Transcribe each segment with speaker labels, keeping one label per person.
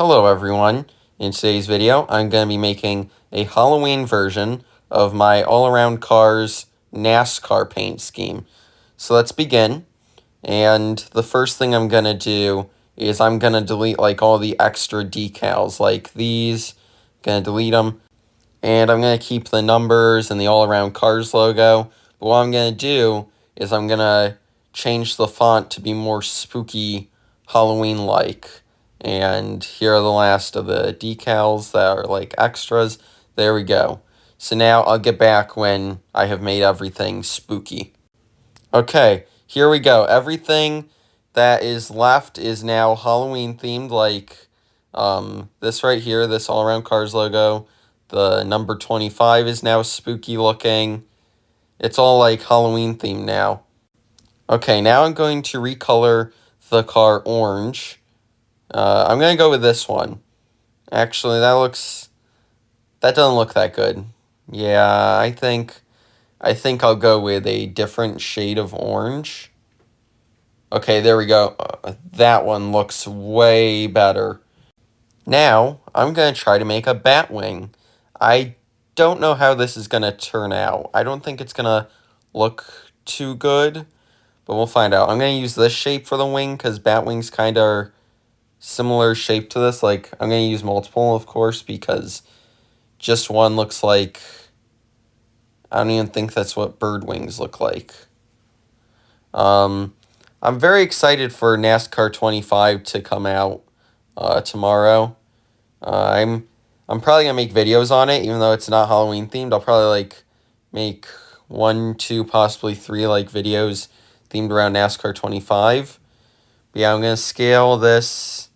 Speaker 1: Hello everyone. In today's video, I'm going to be making a Halloween version of my all-around cars NASCAR paint scheme. So let's begin. And the first thing I'm going to do is I'm going to delete like all the extra decals like these. Going to delete them. And I'm going to keep the numbers and the all-around cars logo. But what I'm going to do is I'm going to change the font to be more spooky Halloween-like. And here are the last of the decals that are like extras. There we go. So now I'll get back when I have made everything spooky. Okay, here we go. Everything that is left is now Halloween themed, like this right here, this all around cars logo. The number 25 is now spooky looking. It's all like Halloween themed now. Okay, now I'm going to recolor the car orange. I'm going to go with this one. Actually, that doesn't look that good. Yeah, I think I'll go with a different shade of orange. Okay, there we go. That one looks way better. Now, I'm going to try to make a bat wing. I don't know how this is going to turn out. I don't think it's going to look too good, but we'll find out. I'm going to use this shape for the wing because bat wings kind of are similar shape to this. Like, I'm going to use multiple, of course, because just one looks like, I don't even think that's what bird wings look like. I'm very excited for NASCAR 25 to come out tomorrow. I'm probably gonna make videos on it, even though it's not Halloween themed. I'll probably like make 1, 2, possibly 3 like videos themed around NASCAR 25. But yeah, I'm gonna scale this.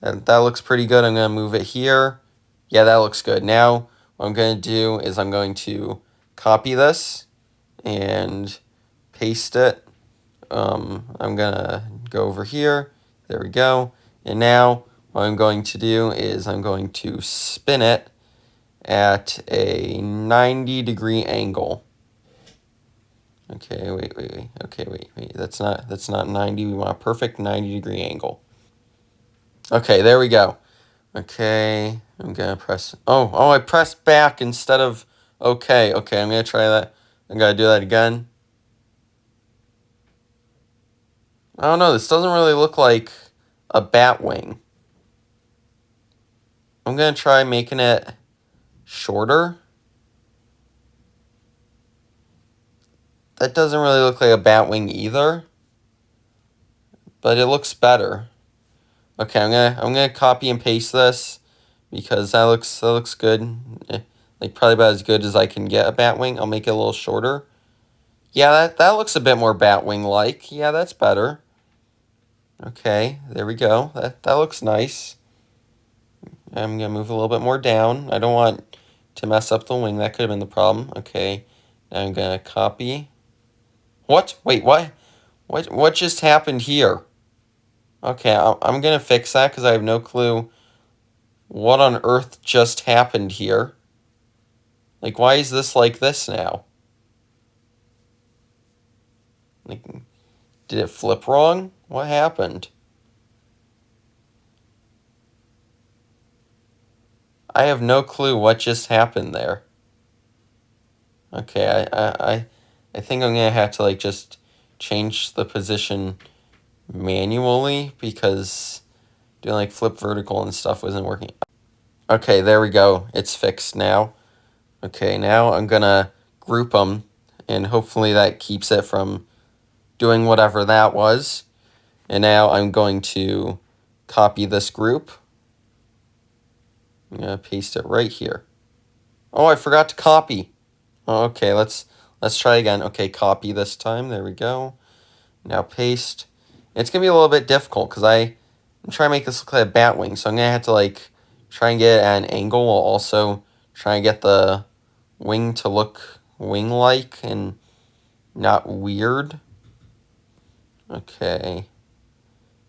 Speaker 1: That looks pretty good. I'm gonna move it here. Yeah, that looks good. Now what I'm gonna do is I'm going to copy this and paste it. I'm gonna go over here. There we go. And now what I'm going to do is I'm going to spin it at a 90-degree angle. Okay, wait. Okay, wait. That's not 90. We want a perfect 90-degree angle. Okay, there we go. Okay, I'm gonna press. Oh, I pressed back instead of okay. Okay, I'm gonna try that. I'm gonna do that again. I don't know. This doesn't really look like a bat wing. I'm going to try making it shorter. That doesn't really look like a bat wing either, but it looks better. Okay, I'm gonna copy and paste this because that looks good. Like probably about as good as I can get a bat wing. I'll make it a little shorter. Yeah, that looks a bit more bat wing like. Yeah, that's better. Okay, there we go. That looks nice. I'm gonna move a little bit more down. I don't want to mess up the wing. That could have been the problem. Okay, now I'm gonna copy. What? Wait, what? What just happened here? Okay, I'm gonna fix that because I have no clue what on earth just happened here. Like, why is this like this now? Like, did it flip wrong? What happened? I have no clue what just happened there. Okay, I think I'm gonna have to like just change the position manually because doing like flip vertical and stuff wasn't working. Okay, there we go. It's fixed now. Okay, now I'm gonna group them and hopefully that keeps it from doing whatever that was. And now I'm going to copy this group. I'm gonna paste it right here. Oh, I forgot to copy. Okay, let's try again. Okay, copy this time. There we go. Now paste. It's going to be a little bit difficult because I'm trying to make this look like a bat wing. So I'm going to have to like try and get at an angle while also trying to get the wing to look wing-like and not weird. Okay.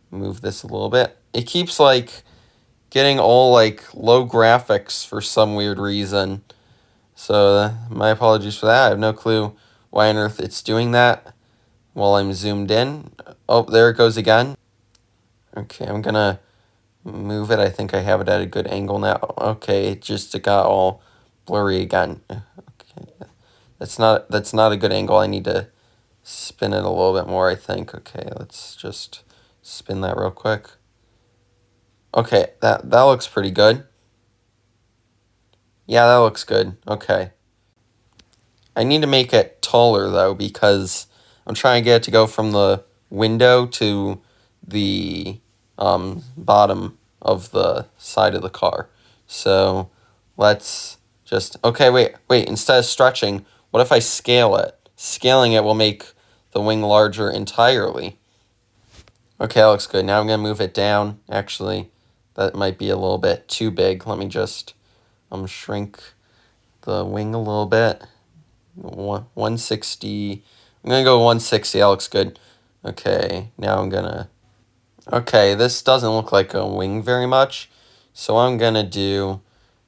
Speaker 1: Move this a little bit. It keeps like getting all like low graphics for some weird reason. So my apologies for that. I have no clue why on earth it's doing that while I'm zoomed in. Oh, there it goes again. Okay, I'm gonna move it. I think I have it at a good angle now. Okay, it got all blurry again. Okay, that's not a good angle. I need to spin it a little bit more, I think. Okay, let's just spin that real quick. Okay, that looks pretty good. Yeah, that looks good. Okay. I need to make it taller, though, because I'm trying to get it to go from the window to the bottom of the side of the car. So let's just... Okay, wait. Instead of stretching, what if I scale it? Scaling it will make the wing larger entirely. Okay, that looks good. Now I'm going to move it down. Actually, that might be a little bit too big. Let me just shrink the wing a little bit. 160. I'm going to go 160. That looks good. Okay, now I'm going to... Okay, this doesn't look like a wing very much. So what I'm going to do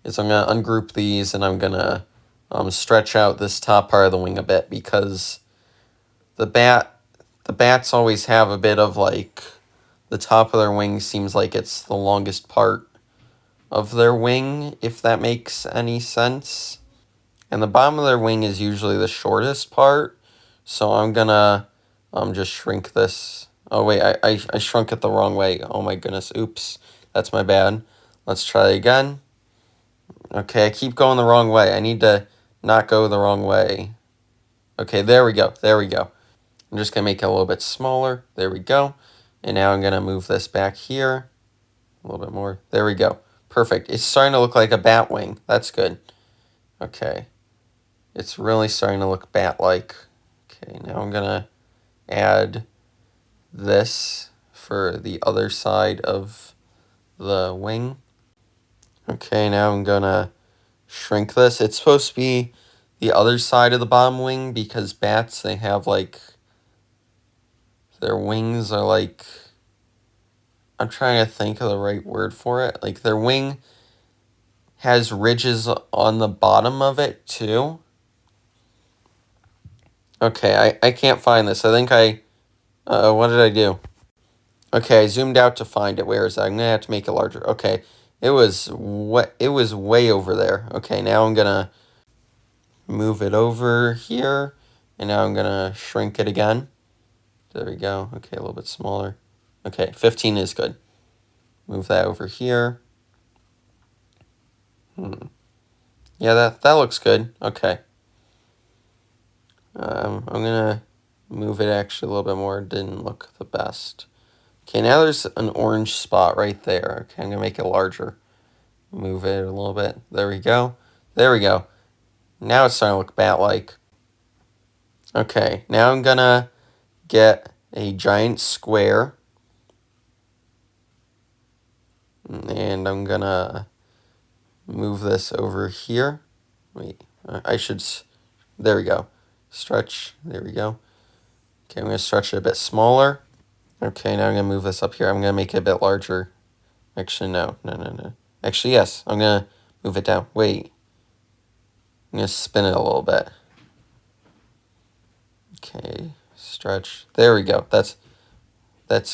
Speaker 1: is I'm going to ungroup these and I'm going to stretch out this top part of the wing a bit because the bats always have a bit of like... The top of their wing seems like it's the longest part of their wing, if that makes any sense. And the bottom of their wing is usually the shortest part. So I'm gonna just shrink this. Oh wait, I shrunk it the wrong way. Oh my goodness, oops. That's my bad. Let's try it again. Okay, I keep going the wrong way. I need to not go the wrong way. Okay, there we go. I'm just gonna make it a little bit smaller. There we go. And now I'm gonna move this back here. A little bit more. There we go. Perfect. It's starting to look like a bat wing. That's good. Okay. It's really starting to look bat-like. Okay, now I'm going to add this for the other side of the wing. Okay, now I'm going to shrink this. It's supposed to be the other side of the bottom wing because bats, they have like... Their wings are like... I'm trying to think of the right word for it. Like their wing has ridges on the bottom of it too. Okay, I can't find this. I think what did I do? Okay, I zoomed out to find it. Where is that? I'm gonna have to make it larger. Okay, it was way over there. Okay, now I'm gonna move it over here, and now I'm gonna shrink it again. There we go. Okay, a little bit smaller. Okay, 15 is good. Move that over here. Yeah, that looks good. Okay. I'm gonna move it actually a little bit more. It didn't look the best. Okay, now there's an orange spot right there. Okay, I'm gonna make it larger. Move it a little bit. There we go. There we go. Now it's starting to look bat-like. Okay, now I'm gonna get a giant square. And I'm gonna move this over here. Wait, I should... There we go. Stretch. There we go. Okay, I'm gonna stretch it a bit smaller. Okay, now I'm gonna move this up here. I'm gonna make it a bit larger. Actually, no. Actually, yes. I'm gonna move it down. Wait. I'm gonna spin it a little bit. Okay, stretch. There we go. That's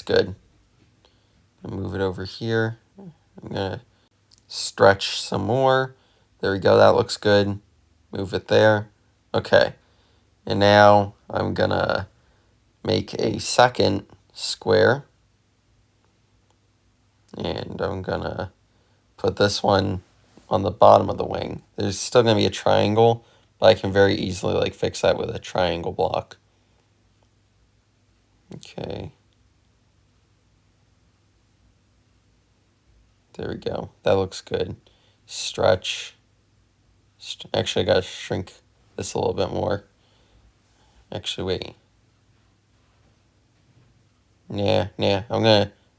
Speaker 1: good. I'll move it over here. I'm gonna stretch some more. There we go. That looks good. Move it there. Okay. And now I'm gonna make a second square. And I'm gonna put this one on the bottom of the wing. There's still gonna be a triangle, but I can very easily like fix that with a triangle block. Okay. There we go. That looks good. Stretch. Actually, I gotta shrink this a little bit more. Actually, wait. Yeah. I'm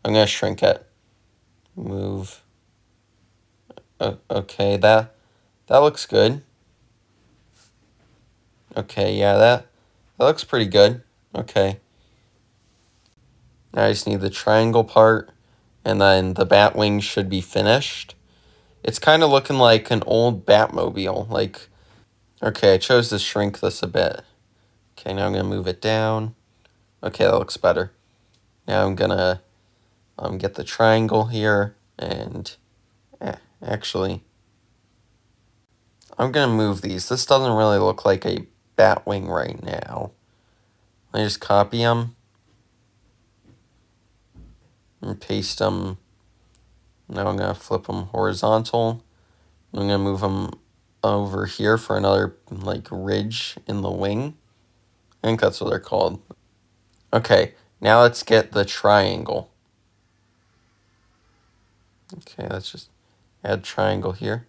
Speaker 1: gonna shrink it. Move. Okay, that looks good. Okay, yeah, that looks pretty good. Okay. Now I just need the triangle part, and then the bat wing should be finished. It's kind of looking like an old Batmobile. Like, okay, I chose to shrink this a bit. Okay, now I'm gonna move it down. Okay, that looks better. Now I'm gonna get the triangle here. And actually, I'm going to move these. This doesn't really look like a bat wing right now. Let me just copy them and paste them. Now I'm going to flip them horizontal. I'm going to move them over here for another like ridge in the wing. I think that's what they're called. Okay, now let's get the triangle. Okay, let's just add triangle here.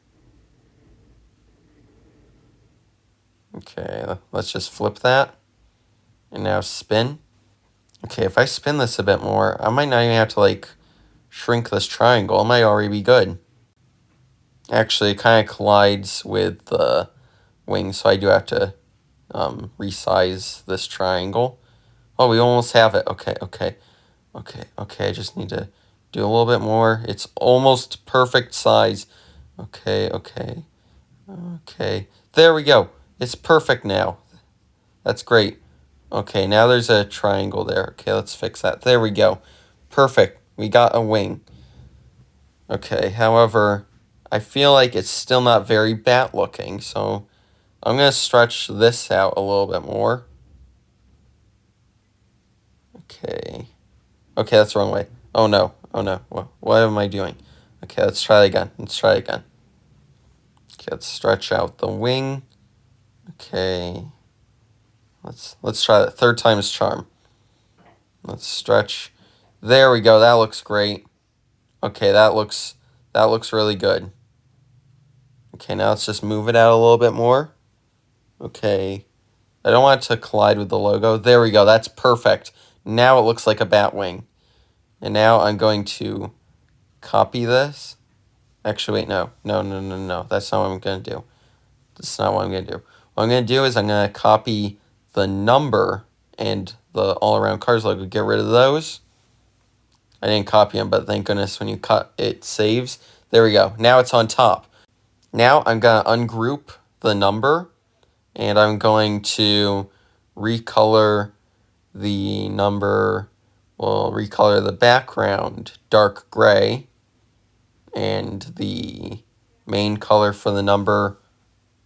Speaker 1: Okay, let's just flip that. And now spin. Okay, if I spin this a bit more, I might not even have to like shrink this triangle. It might already be good. Actually, it kind of collides with the wing, so I do have to resize this triangle. Oh, we almost have it. Okay. I just need to do a little bit more. It's almost perfect size. Okay. There we go. It's perfect now. That's great. Okay, now there's a triangle there. Okay, let's fix that. There we go. Perfect. We got a wing. Okay, however, I feel like it's still not very bat looking, so I'm going to stretch this out a little bit more. Okay. Okay, that's the wrong way. Oh no. What am I doing? Okay, let's try it again. Okay, let's stretch out the wing. Okay. Let's try that. Third time is charm. Let's stretch. There we go. That looks great. Okay, that looks really good. Okay, now let's just move it out a little bit more. Okay. I don't want it to collide with the logo. There we go. That's perfect. Now it looks like a bat wing. And now I'm going to copy this. Actually, wait, no. That's not what I'm going to do. That's not what I'm going to do. What I'm going to do is I'm going to copy the number and the all-around cars logo. Get rid of those. I didn't copy them, but thank goodness when you cut it saves. There we go. Now it's on top. Now I'm going to ungroup the number, and I'm going to recolor the number. We'll recolor the background dark gray, and the main color for the number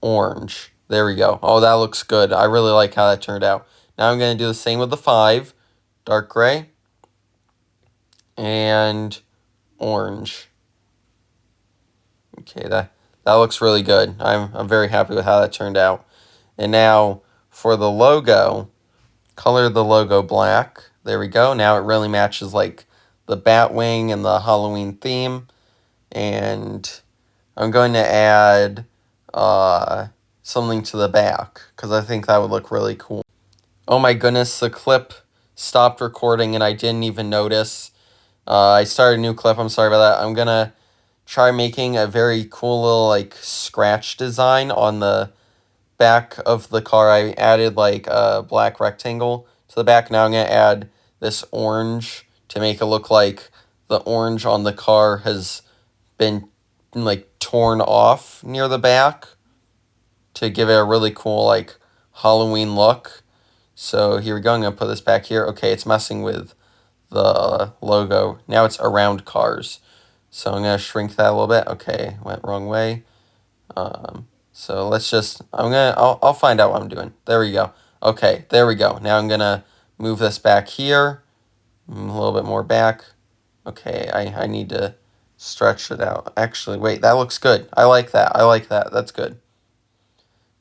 Speaker 1: orange. There we go. Oh, that looks good. I really like how that turned out. Now I'm going to do the same with the 5, dark gray, and orange. Okay, that looks really good. I'm very happy with how that turned out. And now for the logo, color the logo black. There we go. Now it really matches like the bat wing and the Halloween theme. And I'm going to add something to the back because I think that would look really cool. Oh my goodness, the clip stopped recording and I didn't even notice. I started a new clip. I'm sorry about that. I'm going to try making a very cool little like scratch design on the back of the car. I added like a black rectangle to the back. Now I'm going to add this orange to make it look like the orange on the car has been like torn off near the back to give it a really cool like Halloween look. So here we go. I'm going to put this back here. Okay, it's messing with the logo. Now it's around cars. So I'm going to shrink that a little bit. Okay, went wrong way. So let's just, I'll find out what I'm doing. There we go. Okay, there we go. Now I'm going to move this back here. A little bit more back. Okay, I need to stretch it out. Actually, wait, that looks good. I like that. That's good.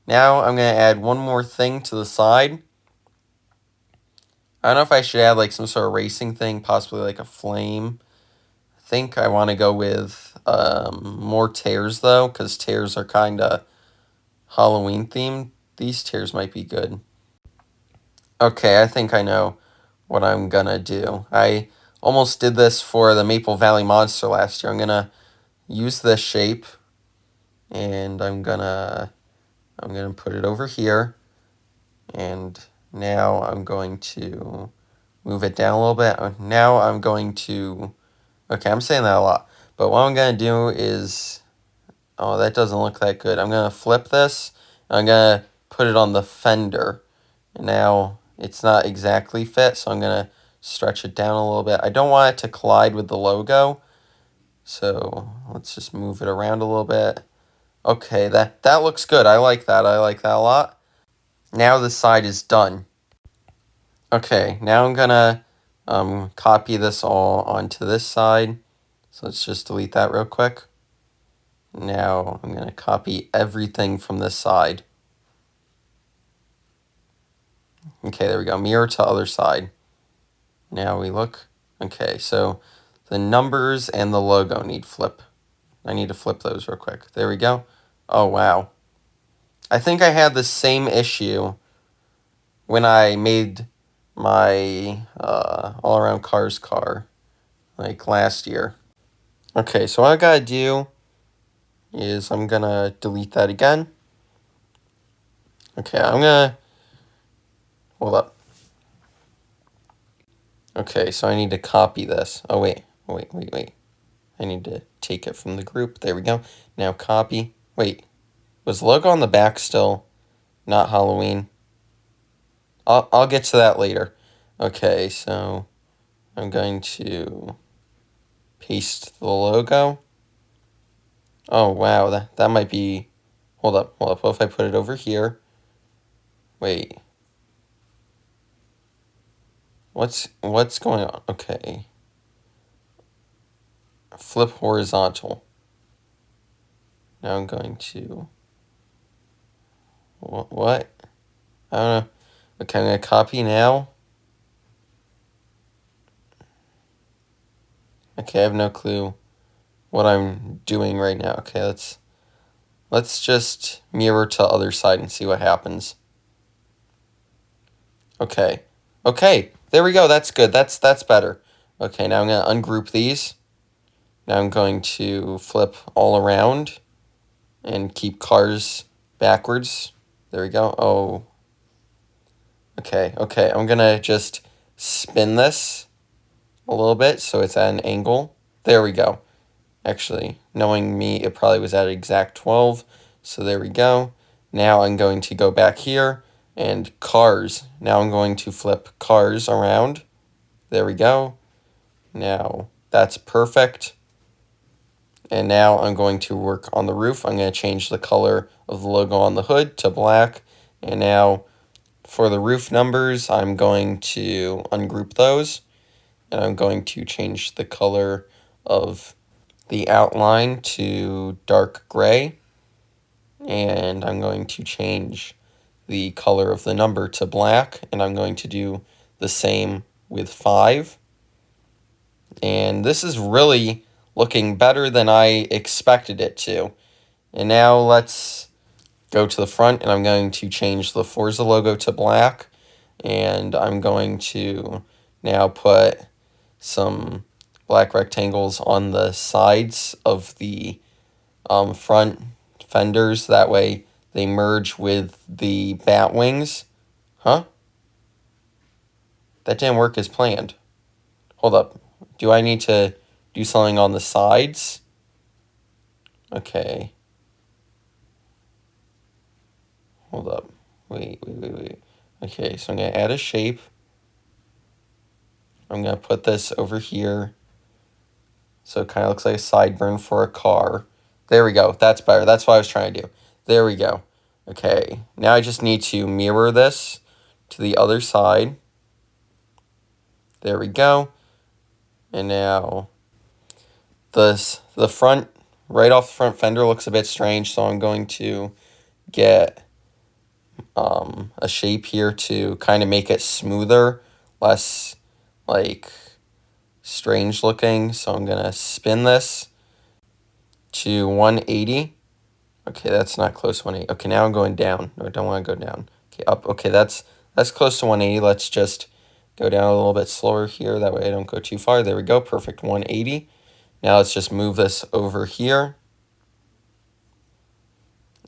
Speaker 1: Now I'm going to add one more thing to the side. I don't know if I should add like some sort of racing thing, possibly like a flame. I think I want to go with more tears though, because tears are kind of Halloween themed. These tears might be good. Okay, I think I know what I'm gonna do. I almost did this for the Maple Valley Monster last year. I'm gonna use this shape, and I'm gonna put it over here, and now I'm going to move it down a little bit. Now I'm going to, okay, I'm saying that a lot, but what I'm gonna do is, oh, that doesn't look that good. I'm gonna flip this, and I'm gonna put it on the fender, and now it's not exactly fit, so I'm gonna stretch it down a little bit. I don't want it to collide with the logo, So let's just move it around a little bit. Okay, that looks good. I like that. I like that a lot. Now this side is done. Okay, now I'm gonna copy this all onto this side. So let's just delete that real quick. Now I'm gonna copy everything from this side. Okay, there we go. Mirror to other side. Now we look. Okay, so the numbers and the logo need flip. I need to flip those real quick. There we go. Oh, wow. I think I had the same issue when I made my all-around cars car, like last year. Okay, so what I gotta do is I'm gonna delete that again. Okay, I'm gonna, hold up. Okay, so I need to copy this. Oh, wait. I need to take it from the group. There we go. Now copy. Wait, was the logo on the back still not Halloween? I'll get to that later. Okay, so I'm going to paste the logo. Oh, wow, that might be... Hold up. What if I put it over here? Wait. What's going on? Okay. Flip horizontal. Now I'm going to... What? I don't know. Okay, I'm going to copy now. Okay, I have no clue what I'm doing right now. Okay, let's just mirror to other side and see what happens. Okay. Okay, there we go. That's good. That's better. Okay, now I'm going to ungroup these. Now I'm going to flip all around and keep cars backwards. There we go. Oh. Okay, I'm going to just spin this a little bit so it's at an angle. There we go. Actually, knowing me, it probably was at exact 12. So there we go. Now I'm going to go back here and cars. Now I'm going to flip cars around. There we go. Now that's perfect. And now I'm going to work on the roof. I'm going to change the color of the logo on the hood to black. And now for the roof numbers, I'm going to ungroup those. And I'm going to change the color of the outline to dark gray. And I'm going to change the color of the number to black. And I'm going to do the same with 5. And this is really looking better than I expected it to. And now let's go to the front, and I'm going to change the Forza logo to black. And I'm going to now put some black rectangles on the sides of the front fenders. That way they merge with the bat wings. Huh? That didn't work as planned. Hold up. Do I need to do something on the sides? Okay. Hold up. Wait. Okay, so I'm going to add a shape. I'm going to put this over here. So it kind of looks like a sideburn for a car. There we go. That's better. That's what I was trying to do. There we go. Okay. Now I just need to mirror this to the other side. There we go. And now the front, right off the front fender looks a bit strange. So I'm going to get a shape here to kind of make it smoother, less like strange looking. So I'm gonna spin this to 180. Okay, that's not close to 180. Okay, now I'm going down. No, I don't want to go down. Okay, up. Okay, that's close to 180. Let's just go down a little bit slower here. That way I don't go too far. There we go. Perfect. 180. Now let's just move this over here.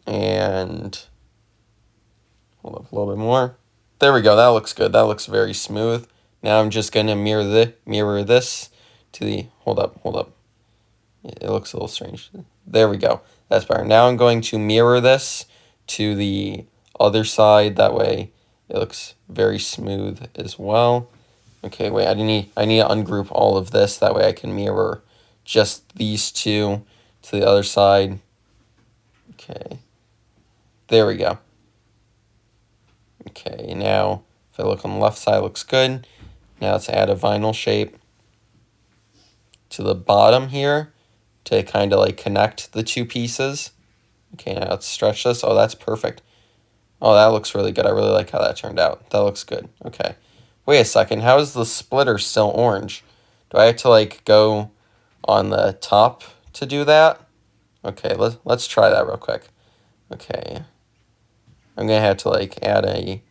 Speaker 1: And hold up a little bit more. There we go. That looks good. That looks very smooth. Now I'm just going to mirror this to the... Hold up. It looks a little strange. There we go. That's better. Now I'm going to mirror this to the other side. That way it looks very smooth as well. Okay, wait. I need to ungroup all of this. That way I can mirror just these two to the other side. Okay, there we go. Okay, now if I look on the left side, it looks good. Now let's add a vinyl shape to the bottom here to kind of like connect the two pieces. Okay, now let's stretch this. Oh, that's perfect. Oh, that looks really good. I really like how that turned out. That looks good. Okay. Wait a second. How is the splitter still orange? Do I have to like go on the top to do that? Okay, let's try that real quick. Okay. I'm gonna have to like add a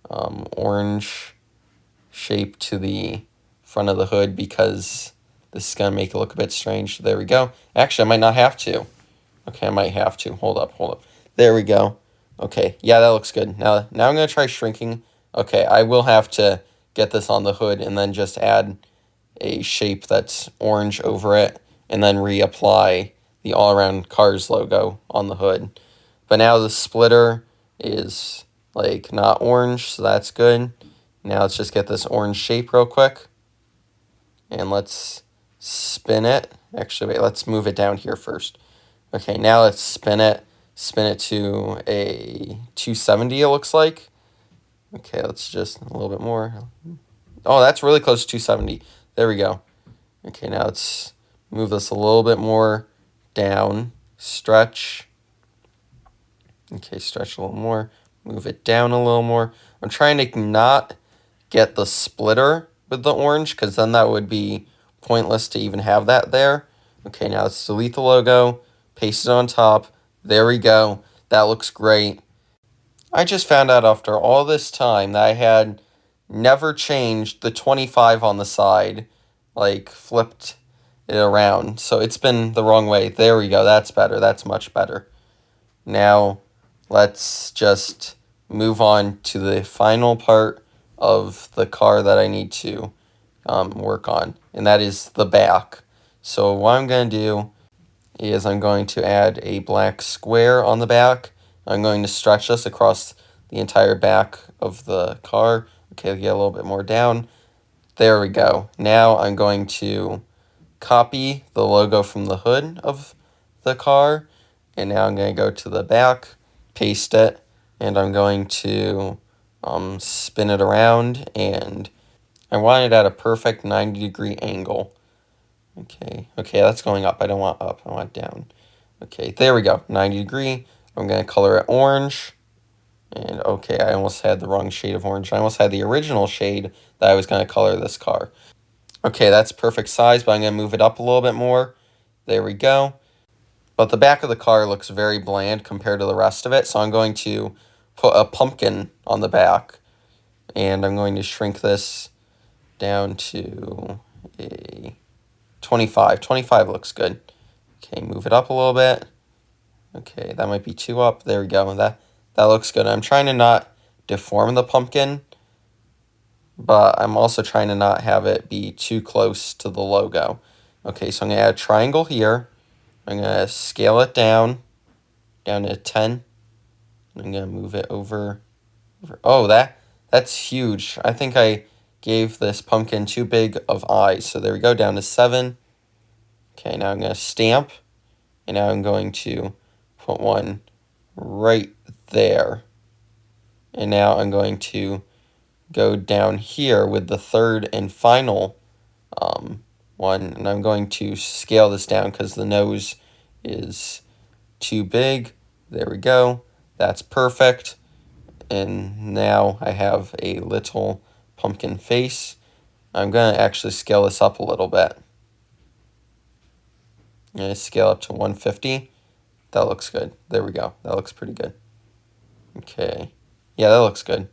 Speaker 1: orange shape to the front of the hood because this is gonna make it look a bit strange. There we go. Actually, I might not have to. Okay, I might have to. Hold up. There we go. Okay, yeah, that looks good. Now I'm gonna try shrinking. Okay, I will have to get this on the hood and then just add a shape that's orange over it and then reapply the All Around Cars logo on the hood. But now the splitter is like not orange, so that's good. Now let's just get this orange shape real quick. And let's spin it. Actually, wait, let's move it down here first. Okay, now let's spin it. Spin it to a 270, it looks like. Okay, let's just a little bit more. Oh, that's really close to 270. There we go. Okay, now let's move this a little bit more down. Stretch. Okay, stretch a little more. Move it down a little more. I'm trying to not get the splitter with the orange because then that would be pointless to even have that there. Okay, now let's delete the logo. Paste it on top. There we go. That looks great. I just found out after all this time that I had never changed the 25 on the side, like flipped it around. So it's been the wrong way. There we go. That's better. That's much better. Now let's just move on to the final part of the car that I need to work on, and that is the back. So what I'm going to do is I'm going to add a black square on the back. I'm going to stretch this across the entire back of the car. Okay, get a little bit more down. There we go. Now I'm going to copy the logo from the hood of the car, and now I'm going to go to the back, paste it, and I'm going to spin it around, and I want it at a perfect 90-degree angle. Okay, that's going up. I don't want up. I want down. Okay, there we go. 90 degree. I'm going to color it orange. And okay, I almost had the wrong shade of orange. I almost had the original shade that I was going to color this car. Okay, that's perfect size, but I'm going to move it up a little bit more. There we go. But the back of the car looks very bland compared to the rest of it, so I'm going to put a pumpkin on the back. And I'm going to shrink this down to a 25. 25 looks good. Okay, move it up a little bit. Okay, that might be too up. There we go. That looks good. I'm trying to not deform the pumpkin, but I'm also trying to not have it be too close to the logo. Okay, so I'm going to add a triangle here. I'm going to scale it down to 10. I'm going to move it over. Oh, that's huge. I think I gave this pumpkin too big of eyes. So there we go, down to 7. Okay, now I'm going to stamp. And now I'm going to put one right there. And now I'm going to go down here with the third and final one. And I'm going to scale this down because the nose is too big. There we go. That's perfect. And now I have a little pumpkin face. I'm going to actually scale this up a little bit. I'm going to scale up to 150. That looks good. There we go. That looks pretty good. Okay. Yeah, that looks good.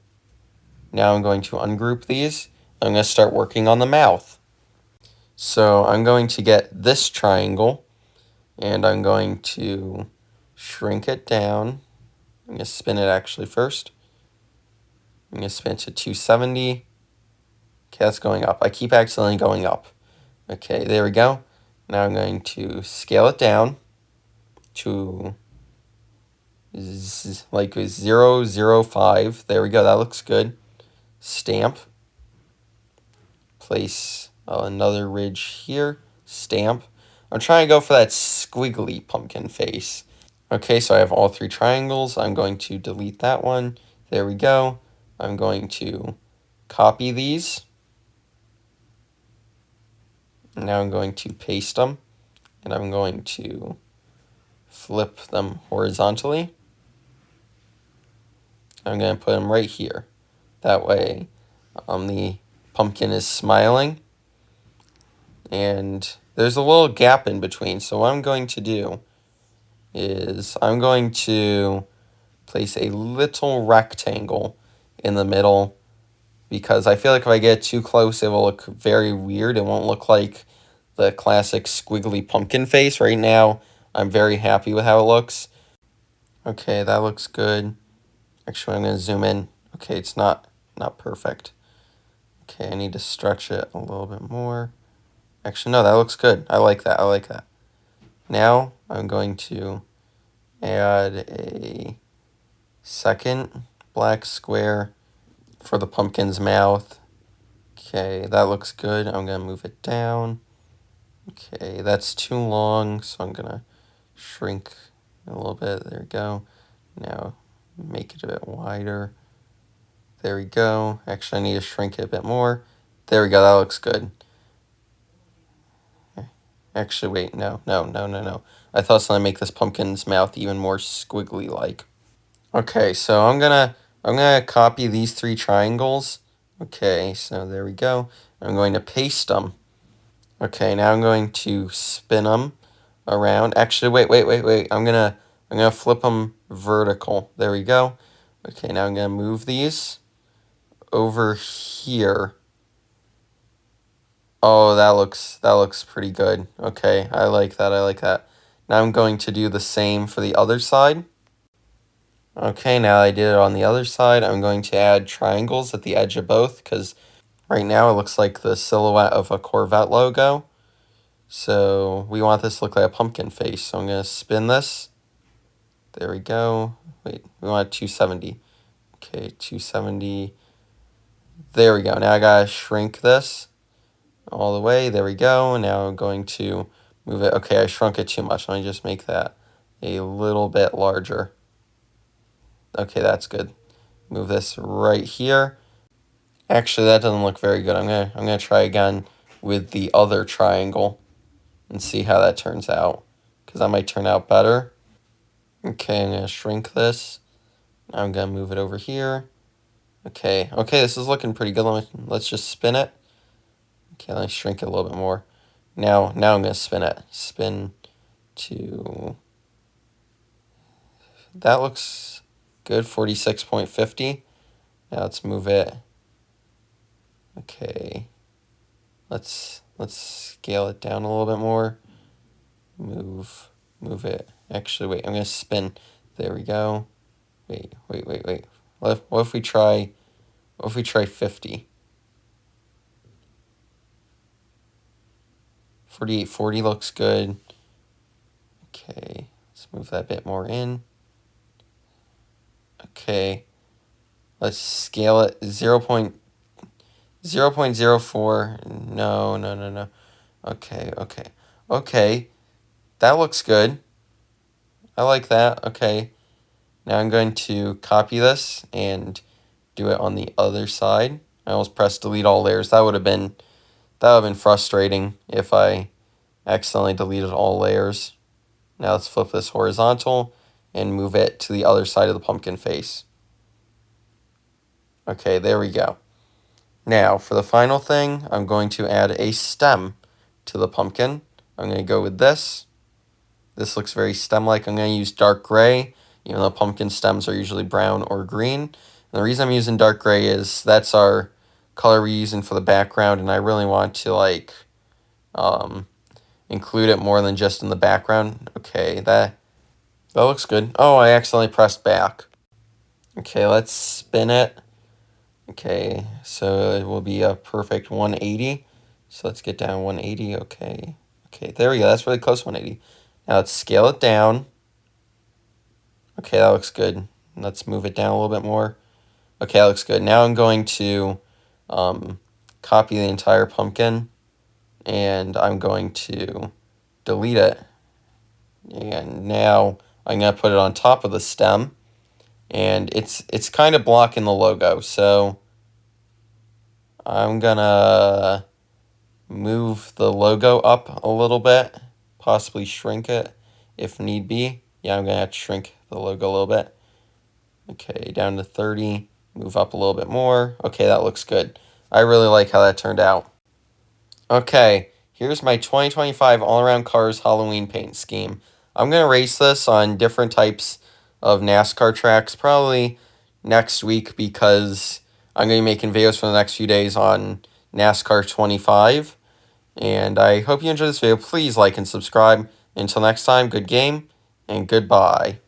Speaker 1: Now I'm going to ungroup these. I'm going to start working on the mouth. So I'm going to get this triangle, and I'm going to shrink it down. I'm going to spin it actually first. I'm going to spin it to 270. Okay, that's going up. I keep accidentally going up. Okay, there we go. Now I'm going to scale it down to like 0.005. There we go. That looks good. Stamp. Place another ridge here. Stamp. I'm trying to go for that squiggly pumpkin face. Okay, so I have all 3 triangles. I'm going to delete that one. There we go. I'm going to copy these. Now I'm going to paste them, and I'm going to flip them horizontally. I'm going to put them right here. That way the pumpkin is smiling, and there's a little gap in between. So what I'm going to do is I'm going to place a little rectangle in the middle, because I feel like if I get too close, it will look very weird. It won't look like the classic squiggly pumpkin face. Right now, I'm very happy with how it looks. Okay, that looks good. Actually, I'm going to zoom in. Okay, it's not perfect. Okay, I need to stretch it a little bit more. Actually, no, that looks good. I like that. I like that. Now, I'm going to add a second black square for the pumpkin's mouth. Okay, that looks good. I'm going to move it down. Okay, that's too long, so I'm going to shrink a little bit. There we go. Now, make it a bit wider. There we go. Actually, I need to shrink it a bit more. There we go. That looks good. Actually, wait. No. I thought I was going to make this pumpkin's mouth even more squiggly-like. Okay, so I'm gonna copy these 3 triangles. Okay, so there we go. I'm going to paste them. Okay, now I'm going to spin them around. Actually, wait. I'm gonna flip them vertical. There we go. Okay, now I'm gonna move these over here. Oh, that looks pretty good. Okay, I like that. I like that. Now I'm going to do the same for the other side. Okay, now I did it on the other side. I'm going to add triangles at the edge of both, because right now it looks like the silhouette of a Corvette logo. So we want this to look like a pumpkin face. So I'm going to spin this. There we go. Wait, we want 270. Okay, 270. There we go. Now I got to shrink this all the way. There we go. Now I'm going to move it. Okay, I shrunk it too much. Let me just make that a little bit larger. Okay, that's good. Move this right here. Actually, that doesn't look very good. I'm gonna try again with the other triangle and see how that turns out, because that might turn out better. Okay, I'm gonna shrink this. Now I'm gonna move it over here. Okay, this is looking pretty good. Let's just spin it. Okay, let me shrink it a little bit more. Now I'm gonna spin it. Spin to. That looks good. 46.50. Now let's move it. Okay. Let's scale it down a little bit more. Move it. Actually, wait. I'm gonna spin. There we go. Wait. What if we try 50? 48.40 looks good. Okay, let's move that bit more in. Okay, let's scale it 0.04. No. Okay, that looks good. I like that. Okay, now I'm going to copy this and do it on the other side. I almost pressed delete all layers. That would have been frustrating if I accidentally deleted all layers. Now let's flip this horizontal and move it to the other side of the pumpkin face. Okay, there we go. Now, for the final thing, I'm going to add a stem to the pumpkin. I'm going to go with this. This looks very stem-like. I'm going to use dark gray, even though pumpkin stems are usually brown or green. And the reason I'm using dark gray is that's our color we're using for the background, and I really want to include it more than just in the background. Okay, that looks good. Oh, I accidentally pressed back. Okay, let's spin it. Okay, so it will be a perfect 180. So let's get down 180. Okay, there we go. That's really close to 180. Now let's scale it down. Okay, that looks good. Let's move it down a little bit more. Okay, that looks good. Now I'm going to copy the entire pumpkin, and I'm going to delete it. And now I'm going to put it on top of the stem. And it's kind of blocking the logo, so I'm going to move the logo up a little bit, possibly shrink it if need be. Yeah, I'm going to have to shrink the logo a little bit. Okay, down to 30, move up a little bit more. Okay, that looks good. I really like how that turned out. Okay, here's my 2025 all-around cars Halloween paint scheme. I'm going to race this on different types of NASCAR tracks probably next week because I'm going to be making videos for the next few days on NASCAR 25. And I hope you enjoyed this video. Please like and subscribe. Until next time, good game and goodbye.